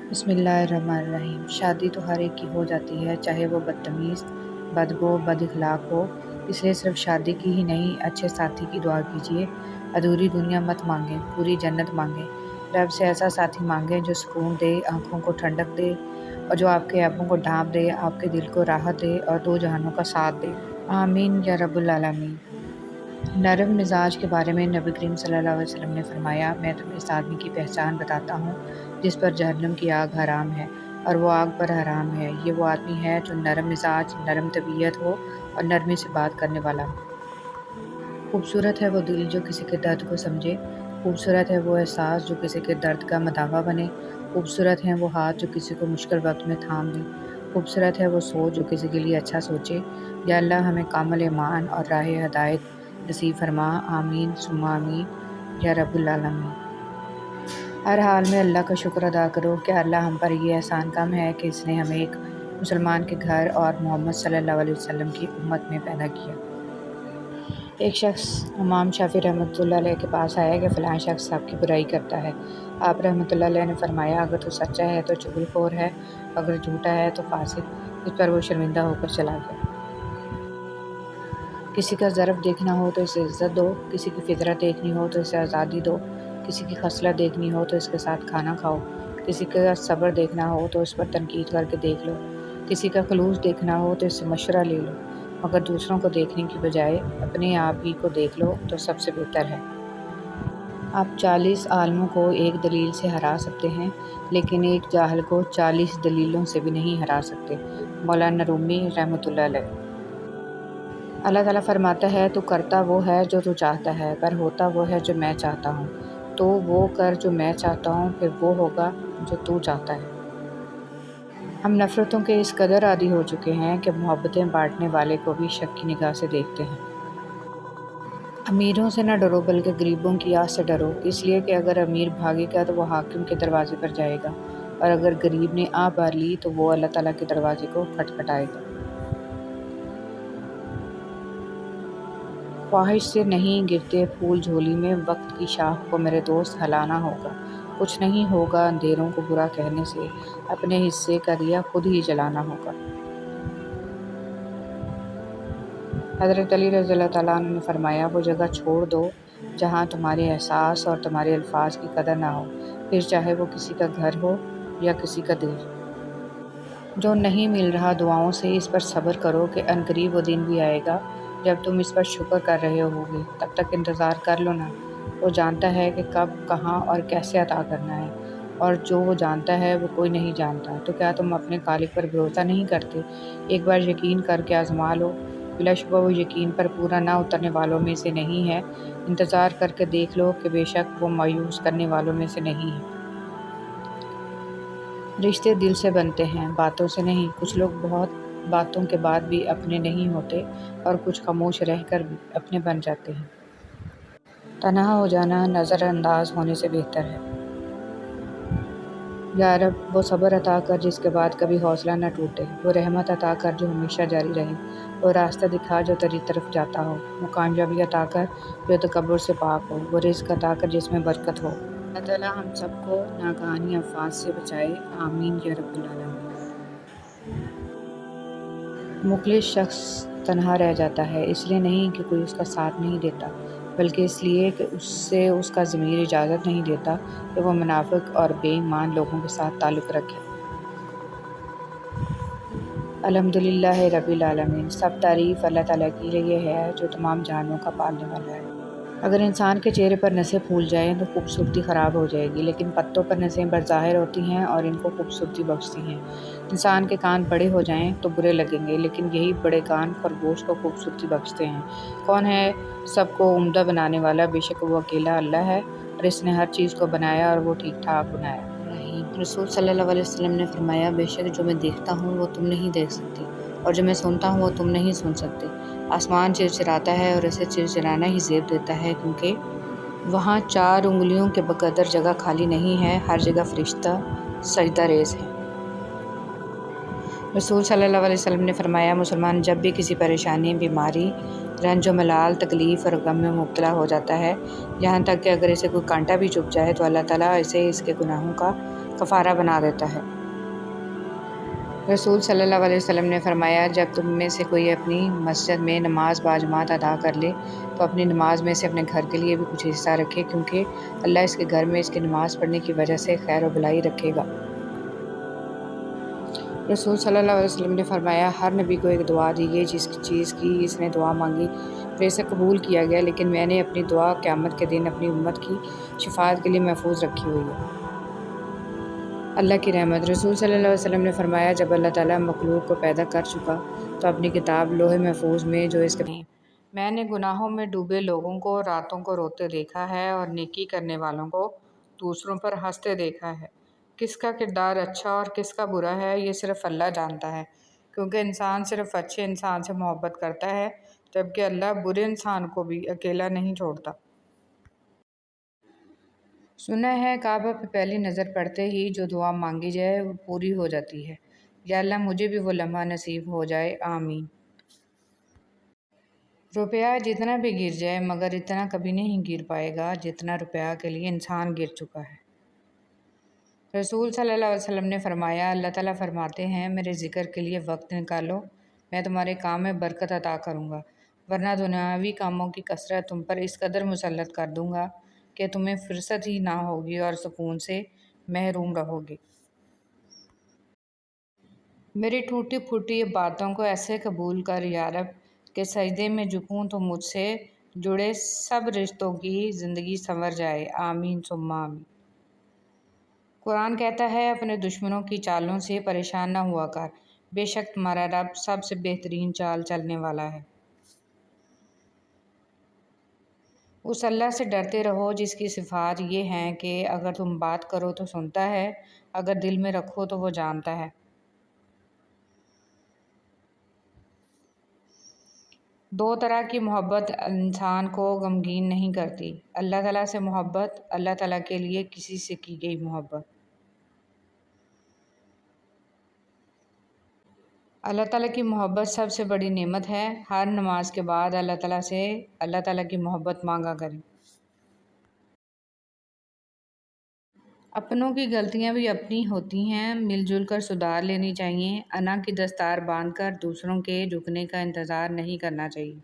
بسم اللہ الرحمن الرحیم۔ شادی تو ہر ایک کی ہو جاتی ہے، چاہے وہ بدتمیز، بدگو، بد اخلاق ہو۔ اس لیے صرف شادی کی ہی نہیں، اچھے ساتھی کی دعا کیجیے۔ ادھوری دنیا مت مانگیں، پوری جنت مانگیں۔ رب سے ایسا ساتھی مانگیں جو سکون دے، آنکھوں کو ٹھنڈک دے، اور جو آپ کے ایبوں کو ڈھانپ دے، آپ کے دل کو راحت دے اور دو جہانوں کا ساتھ دے۔ آمین یا رب العالمین۔ نرم مزاج کے بارے میں نبی کریم صلی اللہ علیہ وسلم نے فرمایا، میں تمہیں اس آدمی کی پہچان بتاتا ہوں جس پر جہنم کی آگ حرام ہے اور وہ آگ پر حرام ہے۔ یہ وہ آدمی ہے جو نرم مزاج، نرم طبیعت ہو اور نرمی سے بات کرنے والا ہو۔ خوبصورت ہے وہ دل جو کسی کے درد کو سمجھے، خوبصورت ہے وہ احساس جو کسی کے درد کا مداوا بنے، خوبصورت ہیں وہ ہاتھ جو کسی کو مشکل وقت میں تھام دیں، خوبصورت ہے وہ سوچ جو کسی کے لیے اچھا سوچے۔ یا اللہ ہمیں کامل ایمان اور راہ ہدایت نصیب فرما، آمین ثم آمین یا رب العالمین۔ ہر حال میں اللہ کا شکر ادا کرو کہ اللہ ہم پر یہ احسان کم ہے کہ اس نے ہمیں ایک مسلمان کے گھر اور محمد صلی اللہ علیہ وسلم کی امت میں پیدا کیا۔ ایک شخص امام شافعی رحمۃ اللہ علیہ کے پاس آیا کہ فلاں شخص آپ کی برائی کرتا ہے۔ آپ رحمۃ اللہ علیہ نے فرمایا، اگر تو سچا ہے تو چغل خور ہے، اگر جھوٹا ہے تو فاسق۔ اس پر وہ شرمندہ ہو کر چلا گیا۔ کسی کا ظرف دیکھنا ہو تو اسے عزت دو، کسی کی فطرت دیکھنی ہو تو اسے آزادی دو، کسی کی خصلت دیکھنی ہو تو اس کے ساتھ کھانا کھاؤ، کسی کا صبر دیکھنا ہو تو اس پر تنقید کر کے دیکھ لو، کسی کا خلوص دیکھنا ہو تو اس سے مشورہ لے لو، مگر دوسروں کو دیکھنے کی بجائے اپنے آپ ہی کو دیکھ لو تو سب سے بہتر ہے۔ آپ 40 عالموں کو ایک دلیل سے ہرا سکتے ہیں، لیکن ایک جاہل کو 40 دلیلوں سے بھی نہیں ہرا سکتے۔ مولانا رومی رحمۃ اللہ علیہ۔ اللہ تعالیٰ فرماتا ہے، تو کرتا وہ ہے جو تو چاہتا ہے، پر ہوتا وہ ہے جو میں چاہتا ہوں۔ تو وہ کر جو میں چاہتا ہوں، پھر وہ ہوگا جو تو چاہتا ہے۔ ہم نفرتوں کے اس قدر عادی ہو چکے ہیں کہ محبتیں بانٹنے والے کو بھی شک کی نگاہ سے دیکھتے ہیں۔ امیروں سے نہ ڈرو بلکہ غریبوں کی آہ سے ڈرو، اس لیے کہ اگر امیر بھاگے گا تو وہ حاکم کے دروازے پر جائے گا، اور اگر غریب نے آہ بھر لی تو وہ اللہ تعالیٰ کے دروازے کو کھٹکھٹائے گا۔ خواہش سے نہیں گرتے پھول جھولی میں، وقت کی شاخ کو میرے دوست ہلانا ہوگا۔ کچھ نہیں ہوگا اندھیروں کو برا کہنے سے، اپنے حصے کا دیا خود ہی جلانا ہوگا۔ حضرت علی رضی اللہ تعالیٰ عنہ نے فرمایا، وہ جگہ چھوڑ دو جہاں تمہارے احساس اور تمہارے الفاظ کی قدر نہ ہو، پھر چاہے وہ کسی کا گھر ہو یا کسی کا دل۔ جو نہیں مل رہا دعاؤں سے اس پر صبر کرو کہ عنقریب وہ دن بھی آئے گا جب تم اس پر شکر کر رہے ہوگے، تب تک انتظار کر لو نا۔ وہ جانتا ہے کہ کب، کہاں اور کیسے عطا کرنا ہے، اور جو وہ جانتا ہے وہ کوئی نہیں جانتا۔ تو کیا تم اپنے خالق پر بھروسہ نہیں کرتے؟ ایک بار یقین کر کے آزما لو، بلا شبہ وہ یقین پر پورا نہ اترنے والوں میں سے نہیں ہے۔ انتظار کر کے دیکھ لو کہ بے شک وہ مایوس کرنے والوں میں سے نہیں ہے۔ رشتے دل سے بنتے ہیں، باتوں سے نہیں۔ کچھ لوگ بہت باتوں کے بعد بھی اپنے نہیں ہوتے، اور کچھ خاموش رہ کر بھی اپنے بن جاتے ہیں۔ تنہا ہو جانا نظر انداز ہونے سے بہتر ہے۔ یا رب، وہ صبر عطا کر جس کے بعد کبھی حوصلہ نہ ٹوٹے، وہ رحمت عطا کر جو ہمیشہ جاری رہے، وہ راستہ دکھا جو تیری طرف جاتا ہو، وہ کامیابی عطا کر جو تکبر سے پاک ہو، وہ رزق عطا کر جس میں برکت ہو۔ اللہ تعالیٰ ہم سب کو ناگہانی آفات سے بچائے، آمین یا رب العالمین۔ مخلص شخص تنہا رہ جاتا ہے، اس لیے نہیں کہ کوئی اس کا ساتھ نہیں دیتا، بلکہ اس لیے کہ اس سے اس کا ضمیر اجازت نہیں دیتا کہ وہ منافق اور بے ایمان لوگوں کے ساتھ تعلق رکھے۔ الحمدللہ رب العالمین۔ سب تعریف اللہ تعالیٰ کے لیے ہے جو تمام جہانوں کا پالنے والا ہے۔ اگر انسان کے چہرے پر نسیں پھول جائیں تو خوبصورتی خراب ہو جائے گی، لیکن پتوں پر نسیں بظاہر ہوتی ہیں اور ان کو خوبصورتی بخشتی ہیں۔ انسان کے کان بڑے ہو جائیں تو برے لگیں گے، لیکن یہی بڑے کان خرگوش کو خوبصورتی بخشتے ہیں۔ کون ہے سب کو عمدہ بنانے والا؟ بے شک وہ اکیلا اللہ ہے، اور اس نے ہر چیز کو بنایا اور وہ ٹھیک ٹھاک بنایا۔ رسول صلی اللہ علیہ وسلم نے فرمایا، بے شک جو میں دیکھتا ہوں وہ تم نہیں دیکھ سکتے، اور جو میں سنتا ہوں وہ تم نہیں سن سکتے۔ آسمان چرچراتا ہے اور اسے چرچرانا ہی زیب دیتا ہے، کیونکہ وہاں 4 انگلیوں کے بقدر جگہ خالی نہیں ہے، ہر جگہ فرشتہ سجدہ ریز ہے۔ رسول صلی اللہ علیہ وسلم نے فرمایا، مسلمان جب بھی کسی پریشانی، بیماری، رنج و ملال، تکلیف اور غم میں مبتلا ہو جاتا ہے، یہاں تک کہ اگر اسے کوئی کانٹا بھی چبھ جائے تو اللہ تعالیٰ اسے اس کے گناہوں کا کفارہ بنا دیتا ہے۔ رسول صلی اللہ علیہ وسلم نے فرمایا، جب تم میں سے کوئی اپنی مسجد میں نماز باجماعت ادا کر لے تو اپنی نماز میں سے اپنے گھر کے لیے بھی کچھ حصہ رکھے، کیونکہ اللہ اس کے گھر میں اس کی نماز پڑھنے کی وجہ سے خیر و بھلائی رکھے گا۔ رسول صلی اللہ علیہ وسلم نے فرمایا، ہر نبی کو ایک دعا دی گئی جس چیز کی اس نے دعا مانگی پھر اسے قبول کیا گیا، لیکن میں نے اپنی دعا قیامت کے دن اپنی امت کی شفاعت کے لیے محفوظ رکھی ہوئی ہے۔ اللہ کی رحمت۔ رسول صلی اللہ علیہ وسلم نے فرمایا، جب اللہ تعالیٰ مخلوق کو پیدا کر چکا تو اپنی کتاب لوح محفوظ میں جو اس کے میں نے گناہوں میں ڈوبے لوگوں کو راتوں کو روتے دیکھا ہے اور نیکی کرنے والوں کو دوسروں پر ہنستے دیکھا ہے۔ کس کا کردار اچھا اور کس کا برا ہے یہ صرف اللہ جانتا ہے، کیونکہ انسان صرف اچھے انسان سے محبت کرتا ہے، جبکہ اللہ برے انسان کو بھی اکیلا نہیں چھوڑتا۔ سنا ہے کعبہ پہ پہلی نظر پڑتے ہی جو دعا مانگی جائے وہ پوری ہو جاتی ہے۔ یا اللہ مجھے بھی وہ لمحہ نصیب ہو جائے، آمین۔ روپیہ جتنا بھی گر جائے مگر اتنا کبھی نہیں گر پائے گا جتنا روپیہ کے لیے انسان گر چکا ہے۔ رسول صلی اللہ علیہ وسلم نے فرمایا، اللہ تعالیٰ فرماتے ہیں، میرے ذکر کے لیے وقت نکالو، میں تمہارے کام میں برکت عطا کروں گا، ورنہ دنیاوی کاموں کی کثرت تم پر اس قدر مسلط کر دوں گا کہ تمہیں فرصت ہی نہ ہوگی اور سکون سے محروم رہو گے۔ میری ٹوٹی پھوٹی باتوں کو ایسے قبول کر یا رب کہ سجدے میں جھکوں تو مجھ سے جڑے سب رشتوں کی زندگی سنور جائے، آمین ثم آمین۔ قرآن کہتا ہے، اپنے دشمنوں کی چالوں سے پریشان نہ ہوا کر، بے شک تمہارا رب سب سے بہترین چال چلنے والا ہے۔ اس اللہ سے ڈرتے رہو جس کی صفات یہ ہیں کہ اگر تم بات کرو تو سنتا ہے، اگر دل میں رکھو تو وہ جانتا ہے۔ دو طرح کی محبت انسان کو غمگین نہیں کرتی، اللہ تعالیٰ سے محبت، اللہ تعالیٰ کے لیے کسی سے کی گئی محبت۔ اللہ تعالیٰ کی محبت سب سے بڑی نعمت ہے۔ ہر نماز کے بعد اللہ تعالیٰ سے اللہ تعالیٰ کی محبت مانگا کریں۔ اپنوں کی غلطیاں بھی اپنی ہوتی ہیں، مل جل کر سدھار لینی چاہیے، انا کی دستار باندھ کر دوسروں کے جھکنے کا انتظار نہیں کرنا چاہیے۔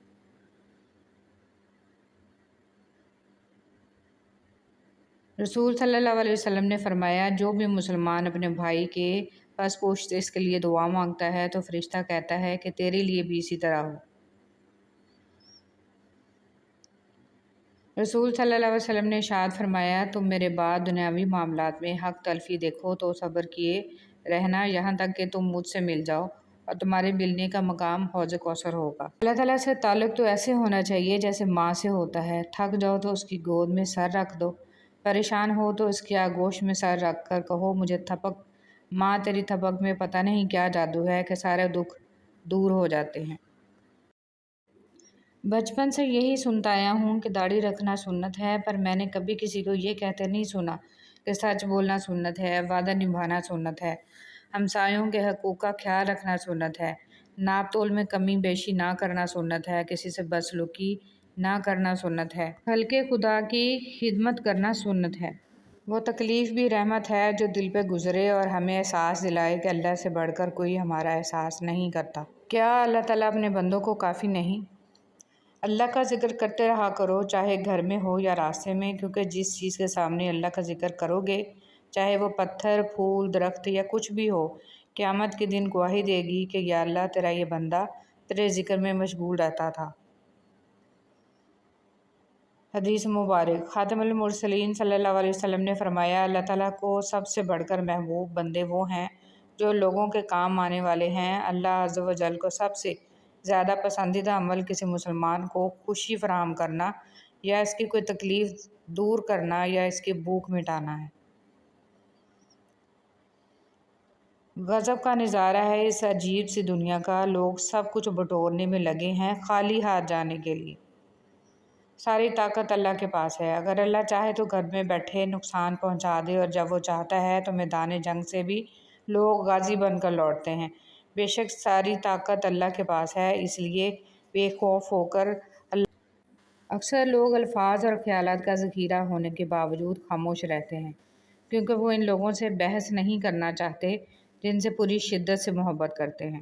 رسول صلی اللہ علیہ وسلم نے فرمایا، جو بھی مسلمان اپنے بھائی کے پس پشت اس کے لیے دعا مانگتا ہے تو فرشتہ کہتا ہے کہ تیرے لیے بھی اسی طرح ہو۔ رسول صلی اللہ علیہ وسلم نے ارشاد فرمایا، تم میرے بعد دنیاوی معاملات میں حق تلفی دیکھو تو صبر کیے رہنا یہاں تک کہ تم مجھ سے مل جاؤ اور تمہارے ملنے کا مقام حوض کوثر ہوگا۔ اللہ تعالیٰ سے تعلق تو ایسے ہونا چاہیے جیسے ماں سے ہوتا ہے، تھک جاؤ تو اس کی گود میں سر رکھ دو، پریشان ہو تو اس کی آغوش میں سر رکھ کر کہو مجھے تھپک، ماں تیری تھپک میں پتہ نہیں کیا جادو ہے کہ سارے دکھ دور ہو جاتے ہیں۔ بچپن سے یہی سنتا آیا ہوں کہ داڑھی رکھنا سنت ہے، پر میں نے کبھی کسی کو یہ کہتے نہیں سنا کہ سچ بولنا سنت ہے، وعدہ نبھانا سنت ہے، ہمسایوں کے حقوق کا خیال رکھنا سنت ہے، ناپ تول میں کمی بیشی نہ کرنا سنت ہے، کسی سے بدسلوکی نہ کرنا سنت ہے، خلق خدا کی خدمت کرنا سنت ہے۔ وہ تکلیف بھی رحمت ہے جو دل پہ گزرے اور ہمیں احساس دلائے کہ اللہ سے بڑھ کر کوئی ہمارا احساس نہیں کرتا۔ کیا اللہ تعالیٰ اپنے بندوں کو کافی نہیں؟ اللہ کا ذکر کرتے رہا کرو، چاہے گھر میں ہو یا راستے میں، کیونکہ جس چیز کے سامنے اللہ کا ذکر کرو گے، چاہے وہ پتھر، پھول، درخت یا کچھ بھی ہو، قیامت کے دن گواہی دے گی کہ یا اللہ تیرا یہ بندہ تیرے ذکر میں مشغول رہتا تھا۔ حدیث مبارک۔ خاتم المرسلین صلی اللہ علیہ وسلم نے فرمایا، اللہ تعالیٰ کو سب سے بڑھ کر محبوب بندے وہ ہیں جو لوگوں کے کام آنے والے ہیں۔ اللہ عز و جل کو سب سے زیادہ پسندیدہ عمل کسی مسلمان کو خوشی فراہم کرنا یا اس کی کوئی تکلیف دور کرنا یا اس کی بھوک مٹانا ہے۔ غضب کا نظارہ ہے اس عجیب سی دنیا کا، لوگ سب کچھ بٹورنے میں لگے ہیں خالی ہاتھ جانے کے لیے۔ ساری طاقت اللہ کے پاس ہے، اگر اللہ چاہے تو گھر میں بیٹھے نقصان پہنچا دے، اور جب وہ چاہتا ہے تو میدان جنگ سے بھی لوگ غازی بن کر لوٹتے ہیں۔ بے شک ساری طاقت اللہ کے پاس ہے، اس لیے بے خوف ہو کر اکثر لوگ الفاظ اور خیالات کا ذخیرہ ہونے کے باوجود خاموش رہتے ہیں۔ کیونکہ وہ ان لوگوں سے بحث نہیں کرنا چاہتے جن سے پوری شدت سے محبت کرتے ہیں۔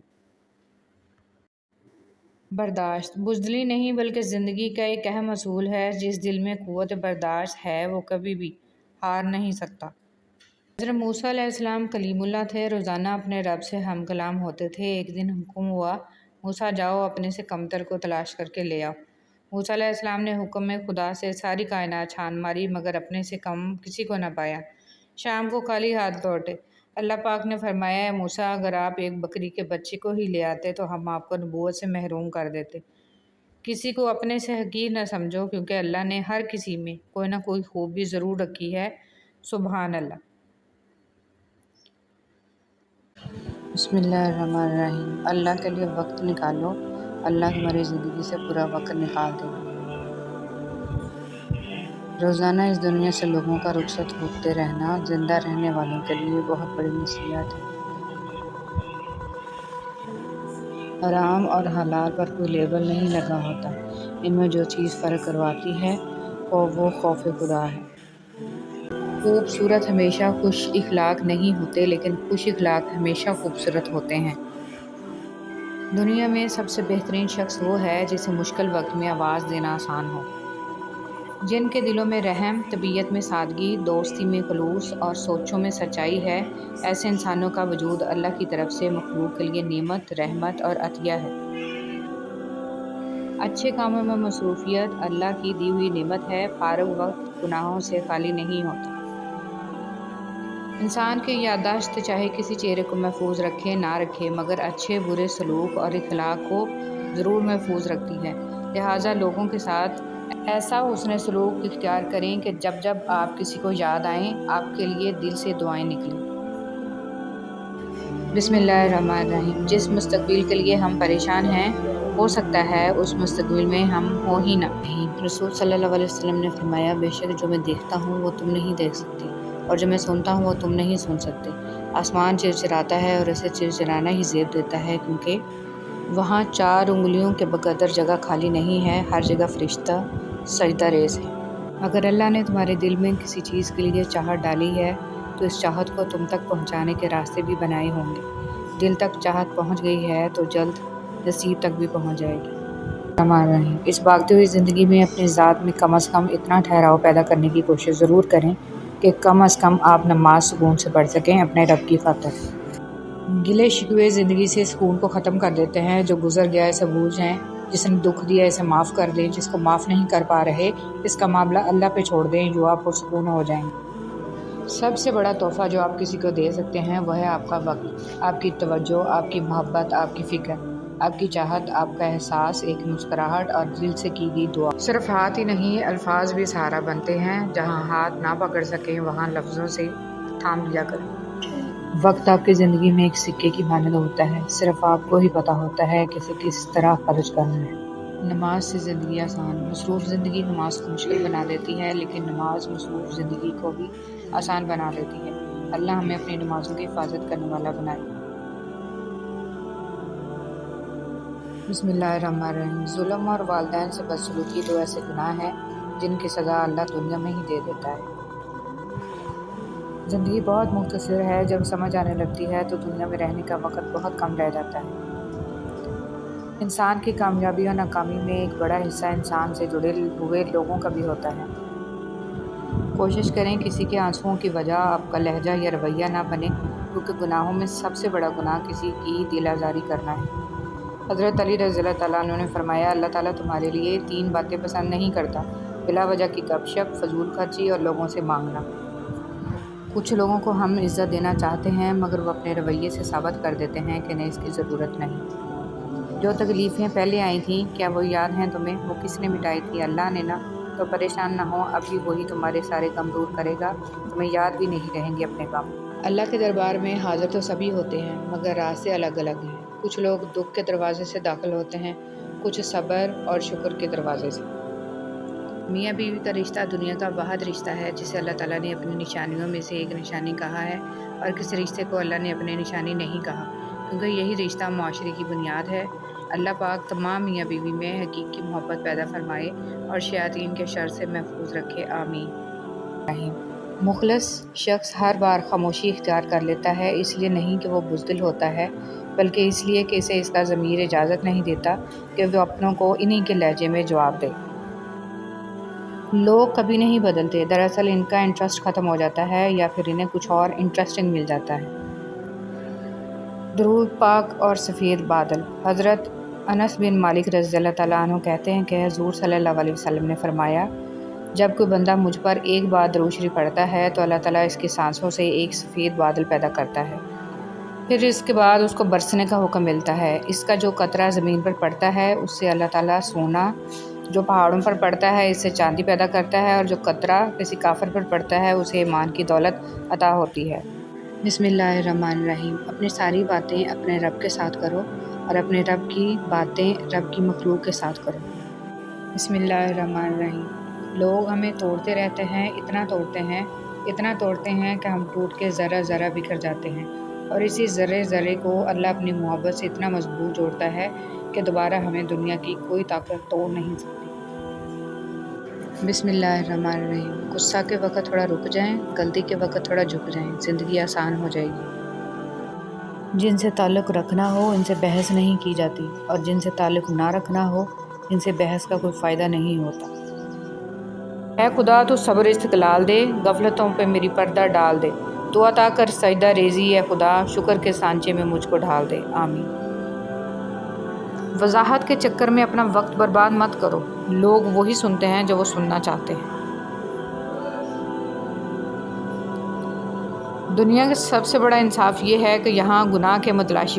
برداشت بزدلی نہیں بلکہ زندگی کا ایک اہم اصول ہے۔ جس دل میں قوت برداشت ہے وہ کبھی بھی ہار نہیں سکتا۔ حضرت موسیٰ علیہ السلام کلیم اللہ تھے، روزانہ اپنے رب سے ہم کلام ہوتے تھے۔ ایک دن حکم ہوا، موسیٰ جاؤ اپنے سے کمتر کو تلاش کر کے لے آؤ۔ موسیٰ علیہ السلام نے حکم میں خدا سے ساری کائنات چھان ماری مگر اپنے سے کم کسی کو نہ پایا۔ شام کو خالی ہاتھ لوٹے۔ اللہ پاک نے فرمایا، اے موسیٰ، اگر آپ ایک بکری کے بچے کو ہی لے آتے تو ہم آپ کو نبوت سے محروم کر دیتے۔ کسی کو اپنے سے حقیر نہ سمجھو، کیونکہ اللہ نے ہر کسی میں کوئی نہ کوئی خوبی ضرور رکھی ہے۔ سبحان اللہ۔ بسم اللہ الرحمن الرحیم۔ اللہ کے لیے وقت نکالو، اللہ تمہاری زندگی سے پورا وقت نکال دے گا۔ روزانہ اس دنیا سے لوگوں کا رخصت ہوتے رہنا زندہ رہنے والوں کے لیے بہت بڑی نصیحت ہے۔ حرام اور حلال پر کوئی لیبل نہیں لگا ہوتا، ان میں جو چیز فرق کرواتی ہے وہ خوف خدا ہے۔ خوبصورت ہمیشہ خوش اخلاق نہیں ہوتے، لیکن خوش اخلاق ہمیشہ خوبصورت ہوتے ہیں۔ دنیا میں سب سے بہترین شخص وہ ہے جسے مشکل وقت میں آواز دینا آسان ہو۔ جن کے دلوں میں رحم، طبیعت میں سادگی، دوستی میں خلوص اور سوچوں میں سچائی ہے، ایسے انسانوں کا وجود اللہ کی طرف سے مخلوق کے لیے نعمت، رحمت اور عطیہ ہے۔ اچھے کاموں میں مصروفیت اللہ کی دی ہوئی نعمت ہے۔ فارغ وقت گناہوں سے خالی نہیں ہوتا۔ انسان کی یادداشت چاہے کسی چہرے کو محفوظ رکھے نہ رکھے، مگر اچھے برے سلوک اور اخلاق کو ضرور محفوظ رکھتی ہے۔ لہٰذا لوگوں کے ساتھ ایسا حسن سلوک اختیار کریں کہ جب جب آپ کسی کو یاد آئیں آپ کے لیے دل سے دعائیں نکلیں۔ بسم اللہ الرحمن الرحیم۔ جس مستقبل کے لیے ہم پریشان ہیں، ہو سکتا ہے اس مستقبل میں ہم ہو ہی نہ۔ رسول صلی اللہ علیہ وسلم نے فرمایا، بے شک جو میں دیکھتا ہوں وہ تم نہیں دیکھ سکتے، اور جو میں سنتا ہوں وہ تم نہیں سن سکتے۔ آسمان چرچراتا ہے اور اسے چرچرانا ہی زیب دیتا ہے، کیونکہ وہاں 4 انگلیوں کے بقدر جگہ خالی نہیں ہے، ہر جگہ فرشتہ سجدہ ریز ہے۔ اگر اللہ نے تمہارے دل میں کسی چیز کے لیے چاہت ڈالی ہے تو اس چاہت کو تم تک پہنچانے کے راستے بھی بنائے ہوں گے۔ دل تک چاہت پہنچ گئی ہے تو جلد نصیب تک بھی پہنچ جائے گی۔ الرحمن الرحیم۔ اس بھاگتی ہوئی زندگی میں اپنی ذات میں کم از کم اتنا ٹھہراؤ پیدا کرنے کی کوشش ضرور کریں کہ کم از کم آپ نماز سکون سے پڑھ سکیں اپنے رب کی خاطر۔ گلے شکوے زندگی سے سکون کو ختم کر دیتے ہیں۔ جو گزر گیا اسے بھول جائیں، جس نے دکھ دیا اسے معاف کر دیں، جس کو معاف نہیں کر پا رہے اس کا معاملہ اللہ پہ چھوڑ دیں، جو آپ پرسکون ہو جائیں گے۔ سب سے بڑا تحفہ جو آپ کسی کو دے سکتے ہیں وہ ہے آپ کا وقت، آپ کی توجہ، آپ کی محبت، آپ کی فکر، آپ کی چاہت، آپ کا احساس، ایک مسکراہٹ اور دل سے کی گئی دعا۔ صرف ہاتھ ہی نہیں، الفاظ بھی سہارا بنتے ہیں۔ جہاں ہاتھ نہ پکڑ سکیں وہاں لفظوں سے تھام لیا کریں۔ وقت آپ کی زندگی میں ایک سکے کی مانند ہوتا ہے، صرف آپ کو ہی پتہ ہوتا ہے کہ اسے کس طرح خرچ کرنا ہے۔ نماز سے زندگی آسان۔ مصروف زندگی نماز کو مشکل بنا دیتی ہے، لیکن نماز مصروف زندگی کو بھی آسان بنا دیتی ہے۔ اللہ ہمیں اپنی نمازوں کی حفاظت کرنے والا بنائے۔ بسم اللہ الرحمن الرحیم۔ ظلم اور والدین سے بدسلوکی 2 ایسے گناہ ہیں جن کی سزا اللہ دنیا میں ہی دے دیتا ہے۔ زندگی بہت مختصر ہے، جب سمجھ آنے لگتی ہے تو دنیا میں رہنے کا وقت بہت کم رہ جاتا ہے۔ انسان کی کامیابی اور ناکامی میں ایک بڑا حصہ انسان سے جڑے ہوئے لوگوں کا بھی ہوتا ہے۔ کوشش کریں کسی کے آنسوؤں کی وجہ آپ کا لہجہ یا رویہ نہ بنے، کیونکہ گناہوں میں سب سے بڑا گناہ کسی کی دل آزاری کرنا ہے۔ حضرت علی رضی اللہ تعالیٰ عنہ نے فرمایا، اللہ تعالیٰ تمہارے لیے 3 باتیں پسند نہیں کرتا: بلا وجہ کی گپ شپ، فضول خرچی اور لوگوں سے مانگنا۔ کچھ لوگوں کو ہم عزت دینا چاہتے ہیں مگر وہ اپنے رویے سے ثابت کر دیتے ہیں کہ انہیں اس کی ضرورت نہیں۔ جو تکلیفیں پہلے آئی تھیں کیا وہ یاد ہیں تمہیں؟ وہ کس نے مٹائی تھی؟ اللہ نے نا۔ تو پریشان نہ ہو، ابھی وہی تمہارے سارے غم دور کرے گا، تمہیں یاد بھی نہیں رہیں گے اپنے غم۔ اللہ کے دربار میں حاضر تو سبھی ہوتے ہیں مگر راستے الگ الگ ہیں۔ کچھ لوگ دکھ کے دروازے سے داخل ہوتے ہیں، کچھ صبر اور شکر کے دروازے سے۔ میاں بیوی کا رشتہ دنیا کا واحد رشتہ ہے جسے اللہ تعالیٰ نے اپنی نشانیوں میں سے ایک نشانی کہا ہے، اور کسی رشتے کو اللہ نے اپنی نشانی نہیں کہا، کیونکہ یہی رشتہ معاشرے کی بنیاد ہے۔ اللہ پاک تمام میاں بیوی میں حقیقی محبت پیدا فرمائے اور شیاطین کے شر سے محفوظ رکھے، آمین۔ مخلص شخص ہر بار خاموشی اختیار کر لیتا ہے، اس لیے نہیں کہ وہ بزدل ہوتا ہے، بلکہ اس لیے کہ اسے اس کا ضمیر اجازت نہیں دیتا کہ وہ اپنوں کو انہی کے لہجے میں جواب دے۔ لوگ کبھی نہیں بدلتے، دراصل ان کا انٹرسٹ ختم ہو جاتا ہے یا پھر انہیں کچھ اور انٹرسٹنگ مل جاتا ہے۔ درود پاک اور سفید بادل۔ حضرت انس بن مالک رضی اللہ تعالیٰ عنہ کہتے ہیں کہ حضور صلی اللہ علیہ وسلم نے فرمایا، جب کوئی بندہ مجھ پر ایک بار درود شریف پڑھتا ہے تو اللہ تعالیٰ اس کی سانسوں سے ایک سفید بادل پیدا کرتا ہے، پھر اس کے بعد اس کو برسنے کا حکم ملتا ہے۔ اس کا جو قطرہ زمین پر پڑتا ہے اس سے اللہ تعالیٰ سونا، جو پہاڑوں پر پڑتا ہے اس سے چاندی پیدا کرتا ہے، اور جو قطرہ کسی کافر پر پڑتا ہے اسے ایمان کی دولت عطا ہوتی ہے۔ بسم اللہ الرحمن الرحیم۔ اپنی ساری باتیں اپنے رب کے ساتھ کرو اور اپنے رب کی باتیں رب کی مخلوق کے ساتھ کرو۔ بسم اللہ الرحمن الرحیم۔ لوگ ہمیں توڑتے رہتے ہیں، اتنا توڑتے ہیں کہ ہم ٹوٹ کے ذرہ ذرہ بکھر جاتے ہیں، اور اسی ذرے ذرے کو اللہ اپنی محبت سے اتنا مضبوط جوڑتا ہے کہ دوبارہ ہمیں دنیا کی کوئی طاقت توڑ نہیں سکتی۔ بسم اللہ الرحمن الرحیم۔ غصہ کے وقت تھوڑا رک جائیں، غلطی کے وقت تھوڑا جھک جائیں، زندگی آسان ہو جائے گی۔ جن سے تعلق رکھنا ہو ان سے بحث نہیں کی جاتی، اور جن سے تعلق نہ رکھنا ہو ان سے بحث کا کوئی فائدہ نہیں ہوتا۔ اے خدا تو صبر استقلال دے، غفلتوں پہ میری پردہ ڈال دے، تو عطا کر سجدہ ریزی اے خدا، شکر کے سانچے میں مجھ کو ڈھال دے، آمین۔ وضاحت کے چکر میں اپنا وقت برباد مت کرو، لوگ وہی سنتے ہیں جو وہ سننا چاہتے ہیں۔ دنیا کا سب سے بڑا انصاف یہ ہے کہ یہاں گناہ کے متلاشی